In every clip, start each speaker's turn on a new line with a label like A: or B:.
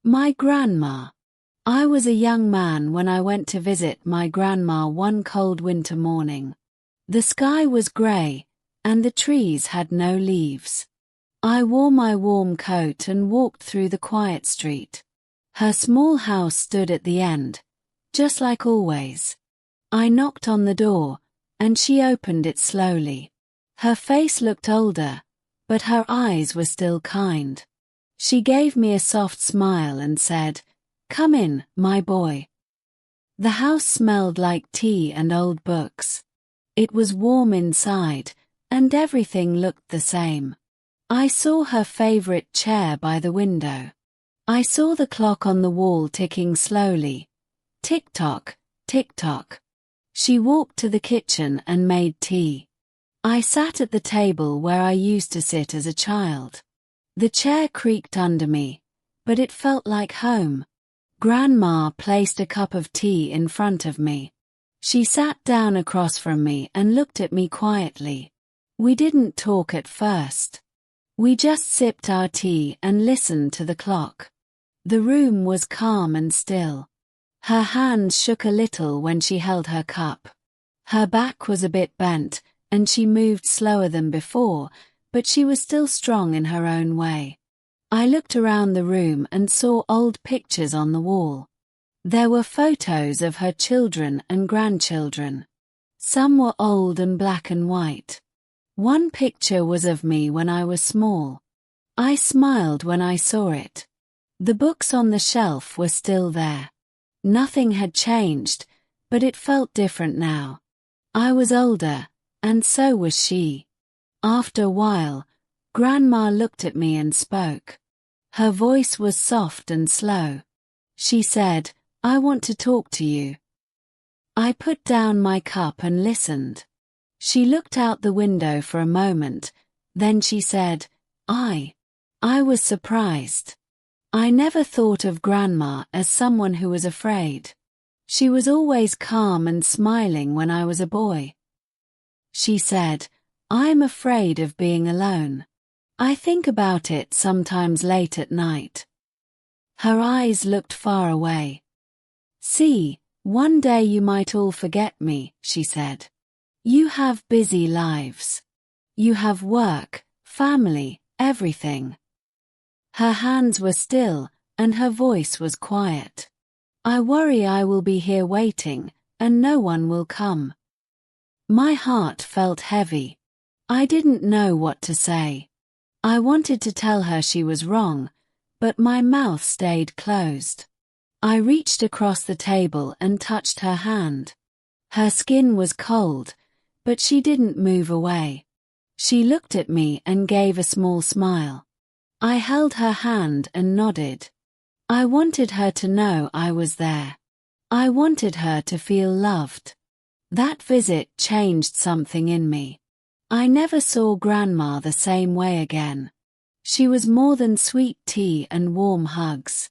A: My grandma. I was a young man when I went to visit my grandma one cold winter morning. The sky was grey, and the trees had no leaves. I wore my warm coat and walked through the quiet street. Her small house stood at the end, just like always. I knocked on the door, and she opened it slowly. Her face looked older, but her eyes were still kind. She gave me a soft smile and said, "Come in, my boy." The house smelled like tea and old books. It was warm inside, and everything looked the same. I saw her favorite chair by the window. I saw the clock on the wall ticking slowly. Tick-tock, tick-tock. She walked to the kitchen and made tea. I sat at the table where I used to sit as a child. The chair creaked under me, but it felt like home. Grandma placed a cup of tea in front of me. She sat down across from me and looked at me quietly. We didn't talk at first. We just sipped our tea and listened to the clock. The room was calm and still. Her hands shook a little when she held her cup. Her back was a bit bent, and she moved slower than before, but she was still strong in her own way. I looked around the room and saw old pictures on the wall. There were photos of her children and grandchildren. Some were old and black and white. One picture was of me when I was small. I smiled when I saw it. The books on the shelf were still there. Nothing had changed, but it felt different now. I was older, and so was she. After a while, Grandma looked at me and spoke. Her voice was soft and slow. She said, "I want to talk to you." I put down my cup and listened. She looked out the window for a moment, then she said, I was surprised. I never thought of Grandma as someone who was afraid. She was always calm and smiling when I was a boy. She said, "I'm afraid of being alone. I think about it sometimes late at night." Her eyes looked far away. "See, one day you might all forget me," she said. "You have busy lives. You have work, family, everything." Her hands were still, and her voice was quiet. "I worry I will be here waiting, and no one will come." My heart felt heavy. I didn't know what to say. I wanted to tell her she was wrong, but my mouth stayed closed. I reached across the table and touched her hand. Her skin was cold, but she didn't move away. She looked at me and gave a small smile. I held her hand and nodded. I wanted her to know I was there. I wanted her to feel loved. That visit changed something in me. I never saw Grandma the same way again. She was more than sweet tea and warm hugs.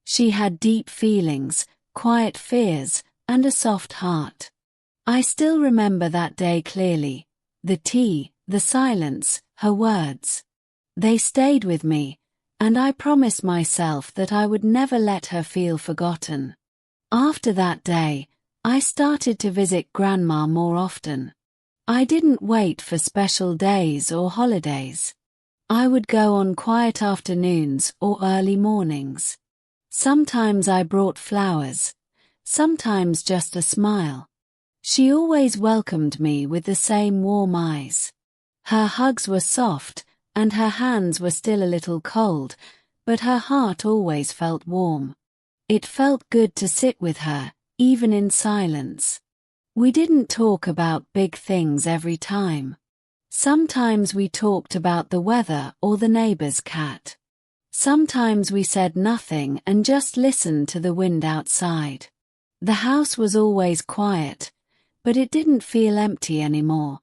A: She had deep feelings, quiet fears, and a soft heart. I still remember that day clearly. The tea, the silence, her words. They stayed with me, and I promised myself that I would never let her feel forgotten. After that day, I started to visit Grandma more often. I didn't wait for special days or holidays. I would go on quiet afternoons or early mornings. Sometimes I brought flowers, sometimes just a smile. She always welcomed me with the same warm eyes. Her hugs were soft, and her hands were still a little cold, but her heart always felt warm. It felt good to sit with her, even in silence. We didn't talk about big things every time. Sometimes we talked about the weather or the neighbor's cat. Sometimes we said nothing and just listened to the wind outside. The house was always quiet, but it didn't feel empty anymore.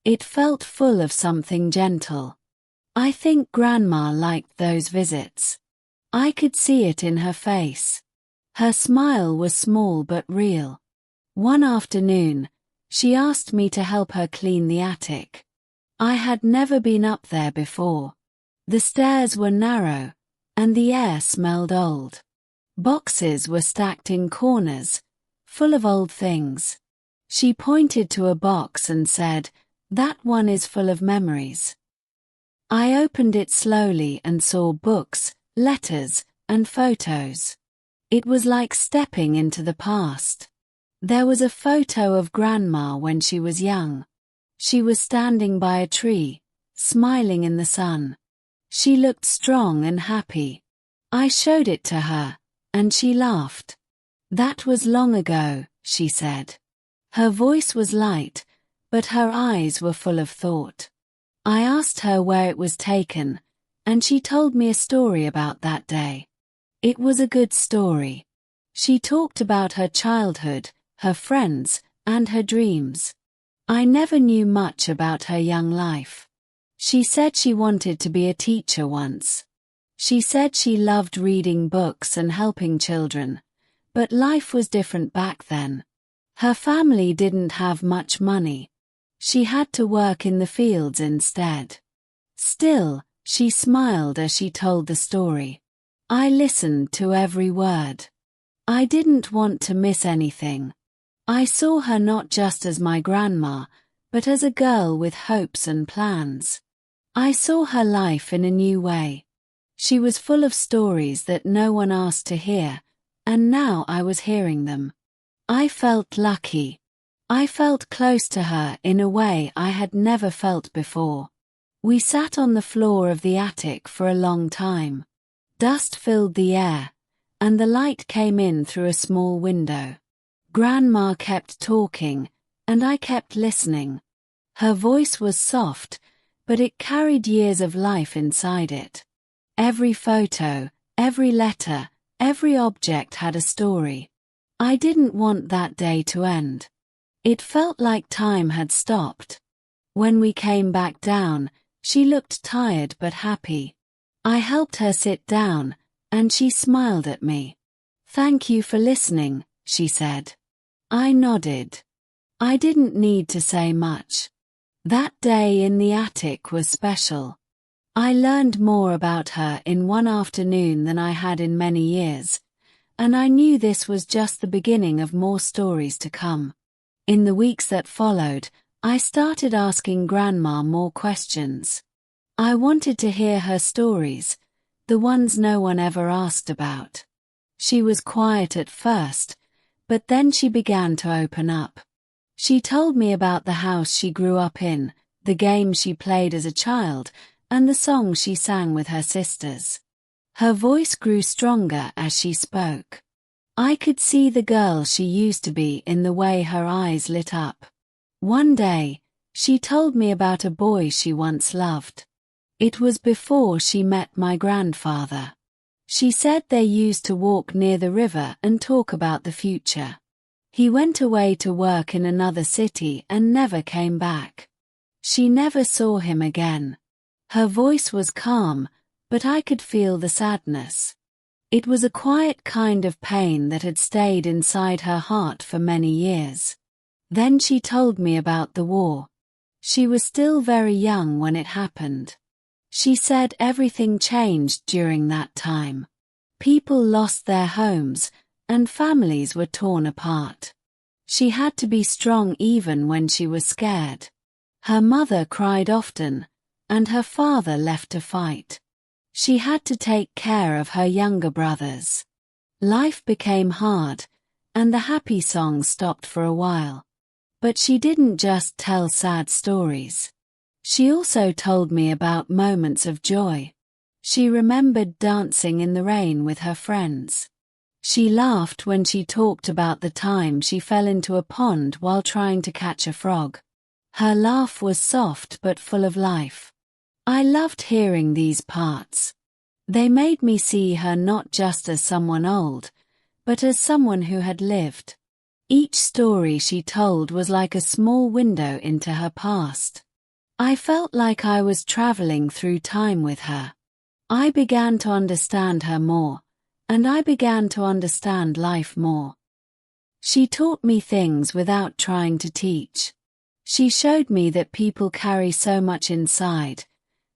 A: It felt full of something gentle. I think Grandma liked those visits. I could see it in her face. Her smile was small but real. One afternoon, she asked me to help her clean the attic. I had never been up there before. The stairs were narrow, and the air smelled old. Boxes were stacked in corners, full of old things. She pointed to a box and said, "That one is full of memories." I opened it slowly and saw books, letters, and photos. It was like stepping into the past. There was a photo of Grandma when she was young. She was standing by a tree, smiling in the sun. She looked strong and happy. I showed it to her, and she laughed. "That was long ago," she said. Her voice was light, but her eyes were full of thought. I asked her where it was taken, and she told me a story about that day. It was a good story. She talked about her childhood, her friends, and her dreams. I never knew much about her young life. She said she wanted to be a teacher once. She said she loved reading books and helping children, but life was different back then. Her family didn't have much money. She had to work in the fields instead. Still, she smiled as she told the story. I listened to every word. I didn't want to miss anything. I saw her not just as my grandma, but as a girl with hopes and plans. I saw her life in a new way. She was full of stories that no one asked to hear, and now I was hearing them. I felt lucky. I felt close to her in a way I had never felt before. We sat on the floor of the attic for a long time. Dust filled the air, and the light came in through a small window. Grandma kept talking, and I kept listening. Her voice was soft, but it carried years of life inside it. Every photo, every letter, every object had a story. I didn't want that day to end. It felt like time had stopped. When we came back down, she looked tired but happy. I helped her sit down, and she smiled at me. "Thank you for listening," she said. I nodded. I didn't need to say much. That day in the attic was special. I learned more about her in one afternoon than I had in many years, and I knew this was just the beginning of more stories to come. In the weeks that followed, I started asking Grandma more questions. I wanted to hear her stories, the ones no one ever asked about. She was quiet at first, but then she began to open up. She told me about the house she grew up in, the games she played as a child, and the songs she sang with her sisters. Her voice grew stronger as she spoke. I could see the girl she used to be in the way her eyes lit up. One day, she told me about a boy she once loved. It was before she met my grandfather. She said they used to walk near the river and talk about the future. He went away to work in another city and never came back. She never saw him again. Her voice was calm, but I could feel the sadness. It was a quiet kind of pain that had stayed inside her heart for many years. Then she told me about the war. She was still very young when it happened. She said everything changed during that time. People lost their homes, and families were torn apart. She had to be strong even when she was scared. Her mother cried often, and her father left to fight. She had to take care of her younger brothers. Life became hard, and the happy songs stopped for a while. But she didn't just tell sad stories. She also told me about moments of joy. She remembered dancing in the rain with her friends. She laughed when she talked about the time she fell into a pond while trying to catch a frog. Her laugh was soft but full of life. I loved hearing these parts. They made me see her not just as someone old, but as someone who had lived. Each story she told was like a small window into her past. I felt like I was traveling through time with her. I began to understand her more, and I began to understand life more. She taught me things without trying to teach. She showed me that people carry so much inside: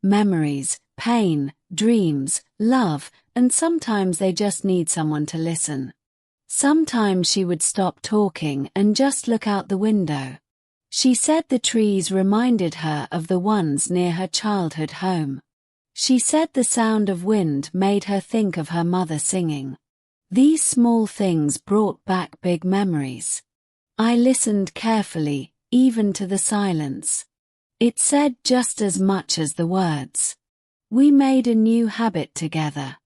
A: memories, pain, dreams, love, and sometimes they just need someone to listen. Sometimes she would stop talking and just look out the window. She said the trees reminded her of the ones near her childhood home. She said the sound of wind made her think of her mother singing. These small things brought back big memories. I listened carefully, even to the silence. It said just as much as the words. We made a new habit together.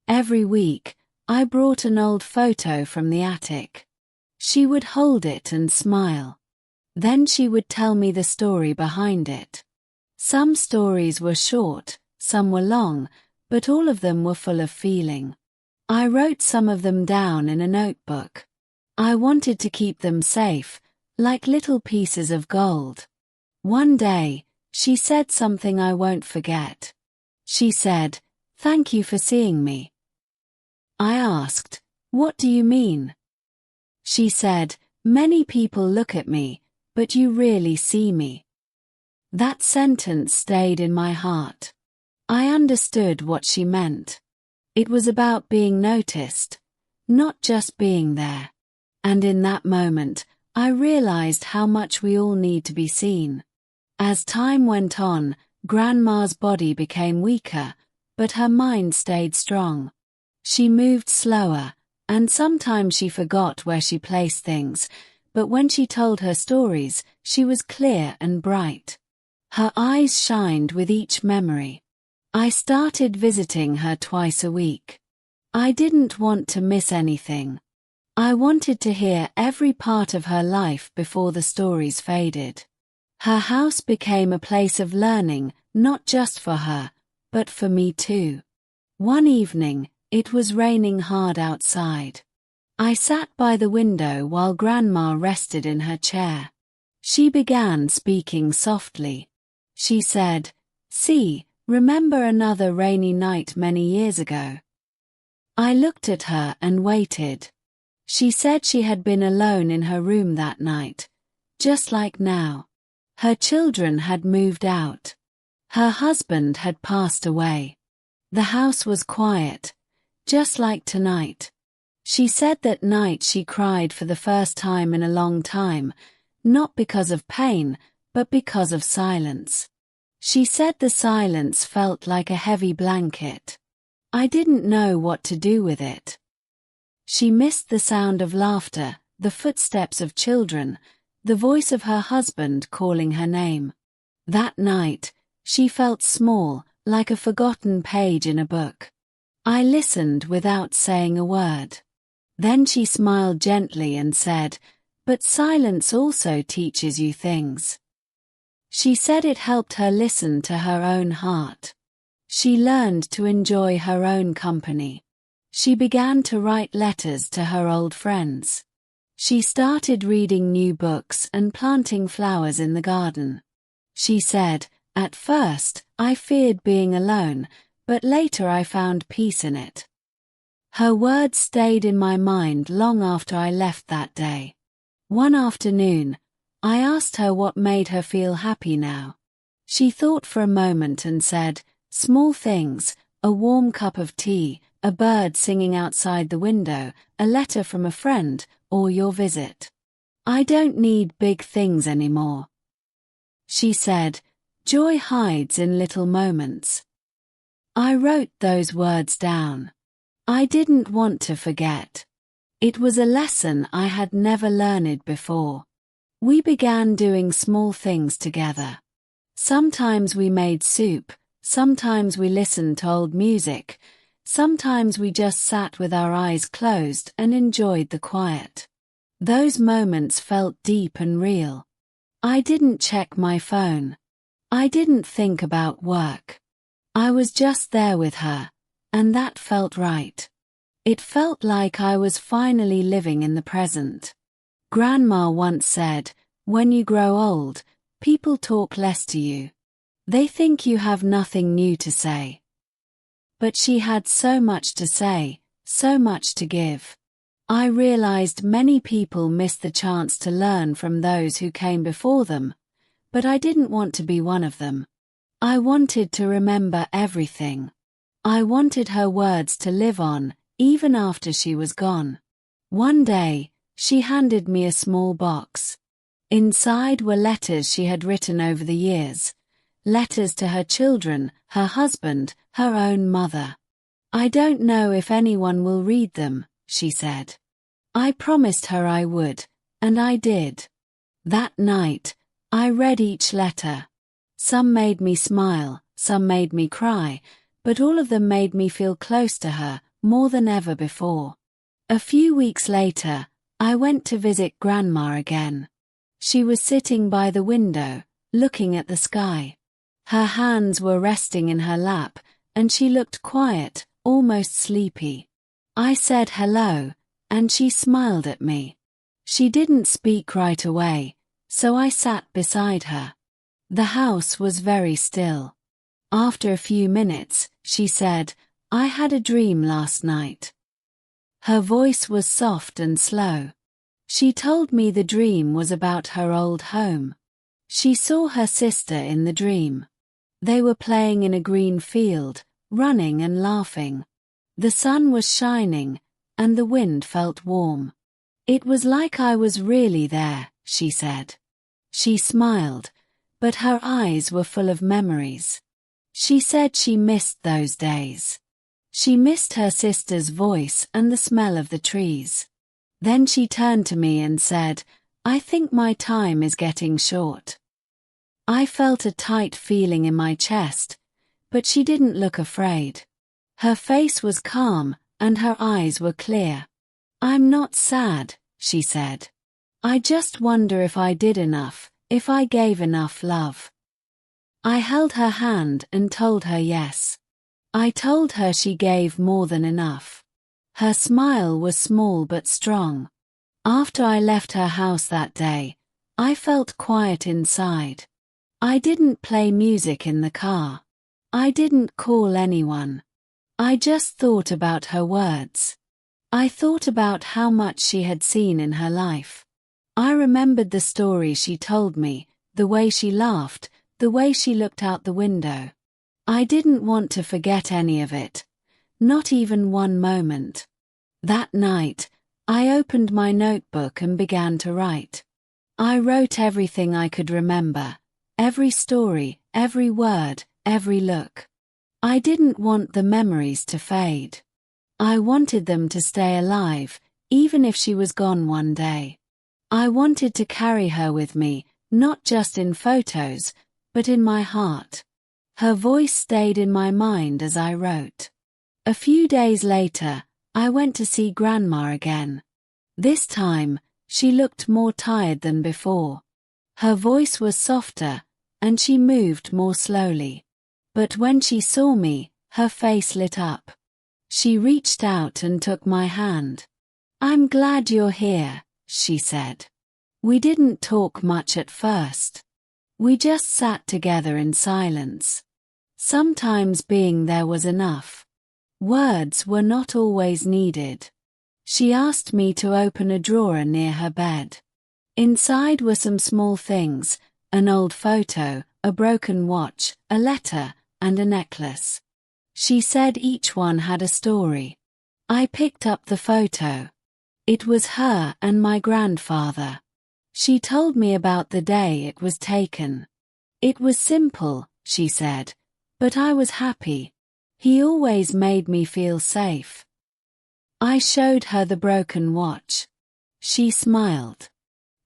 A: Every week, I brought an old photo from the attic. She would hold it and smile. Then she would tell me the story behind it. Some stories were short, some were long, but all of them were full of feeling. I wrote some of them down in a notebook. I wanted to keep them safe, like little pieces of gold. One day, she said something I won't forget. She said, "Thank you for seeing me." I asked, "What do you mean?" She said, "Many people look at me, but you really see me." That sentence stayed in my heart. I understood what she meant. It was about being noticed, not just being there. And in that moment, I realized how much we all need to be seen. As time went on, Grandma's body became weaker, but her mind stayed strong. She moved slower, and sometimes she forgot where she placed things, but when she told her stories, she was clear and bright. Her eyes shined with each memory. I started visiting her twice a week. I didn't want to miss anything. I wanted to hear every part of her life before the stories faded. Her house became a place of learning, not just for her, but for me too. One evening, it was raining hard outside. I sat by the window while Grandma rested in her chair. She began speaking softly. She said, "See, remember another rainy night many years ago?" I looked at her and waited. She said she had been alone in her room that night, just like now. Her children had moved out. Her husband had passed away. The house was quiet, just like tonight. She said that night she cried for the first time in a long time, not because of pain, but because of silence. She said the silence felt like a heavy blanket. I didn't know what to do with it. She missed the sound of laughter, the footsteps of children, the voice of her husband calling her name. That night, she felt small, like a forgotten page in a book. I listened without saying a word. Then she smiled gently and said, "But silence also teaches you things." She said it helped her listen to her own heart. She learned to enjoy her own company. She began to write letters to her old friends. She started reading new books and planting flowers in the garden. She said, "At first, I feared being alone, but later I found peace in it." Her words stayed in my mind long after I left that day. One afternoon, I asked her what made her feel happy now. She thought for a moment and said, "Small things, a warm cup of tea, a bird singing outside the window, a letter from a friend, or your visit. I don't need big things anymore." She said, "Joy hides in little moments." I wrote those words down. I didn't want to forget. It was a lesson I had never learned before. We began doing small things together. Sometimes we made soup, sometimes we listened to old music, sometimes we just sat with our eyes closed and enjoyed the quiet. Those moments felt deep and real. I didn't check my phone. I didn't think about work. I was just there with her, and that felt right. It felt like I was finally living in the present. Grandma once said, "When you grow old, people talk less to you. They think you have nothing new to say." But she had so much to say, so much to give. I realized many people miss the chance to learn from those who came before them, but I didn't want to be one of them. I wanted to remember everything. I wanted her words to live on, even after she was gone. One day, she handed me a small box. Inside were letters she had written over the years. Letters to her children, her husband, her own mother. "I don't know if anyone will read them," she said. I promised her I would, and I did. That night, I read each letter. Some made me smile, some made me cry, but all of them made me feel close to her, more than ever before. A few weeks later, I went to visit Grandma again. She was sitting by the window, looking at the sky. Her hands were resting in her lap, and she looked quiet, almost sleepy. I said hello, and she smiled at me. She didn't speak right away, so I sat beside her. The house was very still. After a few minutes, she said, "I had a dream last night." Her voice was soft and slow. She told me the dream was about her old home. She saw her sister in the dream. They were playing in a green field, running and laughing. The sun was shining, and the wind felt warm. "It was like I was really there," she said. She smiled, but her eyes were full of memories. She said she missed those days. She missed her sister's voice and the smell of the trees. Then she turned to me and said, "I think my time is getting short." I felt a tight feeling in my chest, but she didn't look afraid. Her face was calm, and her eyes were clear. "I'm not sad," she said. "I just wonder if I did enough, if I gave enough love." I held her hand and told her yes. I told her she gave more than enough. Her smile was small but strong. After I left her house that day, I felt quiet inside. I didn't play music in the car. I didn't call anyone. I just thought about her words. I thought about how much she had seen in her life. I remembered the story she told me, the way she laughed, the way she looked out the window. I didn't want to forget any of it, not even one moment. That night, I opened my notebook and began to write. I wrote everything I could remember, every story, every word, every look. I didn't want the memories to fade. I wanted them to stay alive, even if she was gone one day. I wanted to carry her with me, not just in photos, but in my heart. Her voice stayed in my mind as I wrote. A few days later, I went to see Grandma again. This time, she looked more tired than before. Her voice was softer, and she moved more slowly. But when she saw me, her face lit up. She reached out and took my hand. "I'm glad you're here," she said. We didn't talk much at first. We just sat together in silence. Sometimes being there was enough. Words were not always needed. She asked me to open a drawer near her bed. Inside were some small things, an old photo, a broken watch, a letter, and a necklace. She said each one had a story. I picked up the photo. It was her and my grandfather. She told me about the day it was taken. "It was simple," she said, "but I was happy. He always made me feel safe." I showed her the broken watch. She smiled.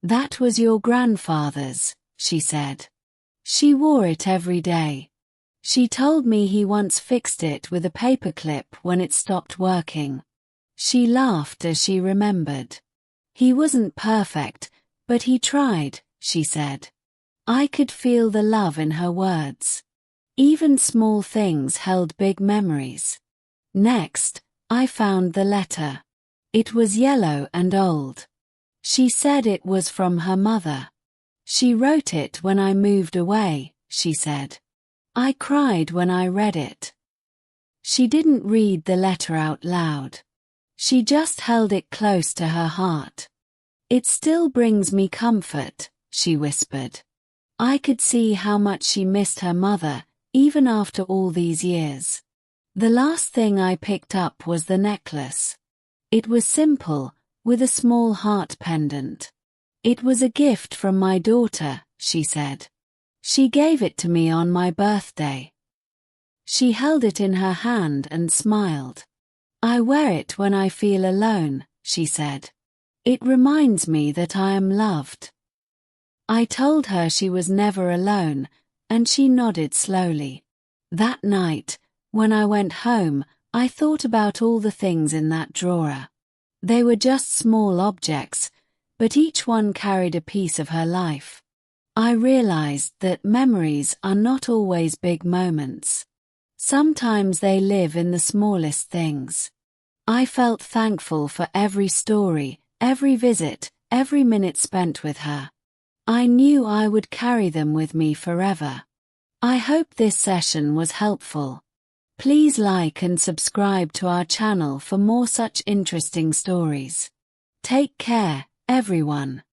A: "That was your grandfather's," she said. She wore it every day. She told me he once fixed it with a paperclip when it stopped working. She laughed as she remembered. "He wasn't perfect, but he tried," she said. I could feel the love in her words. Even small things held big memories. Next, I found the letter. It was yellow and old. She said it was from her mother. "She wrote it when I moved away," she said. I cried when I read it. She didn't read the letter out loud. She just held it close to her heart. "It still brings me comfort," she whispered. I could see how much she missed her mother, even after all these years. The last thing I picked up was the necklace. It was simple, with a small heart pendant. It was a gift from my daughter, she said. She gave it to me on my birthday. She held it in her hand and smiled. I wear it when I feel alone, she said. It reminds me that I am loved. I told her she was never alone, and she nodded slowly. That night, when I went home, I thought about all the things in that drawer. They were just small objects, but each one carried a piece of her life. I realized that memories are not always big moments. Sometimes they live in the smallest things. I felt thankful for every story, every visit, every minute spent with her. I knew I would carry them with me forever. I hope this session was helpful. Please like and subscribe to our channel for more such interesting stories. Take care, everyone.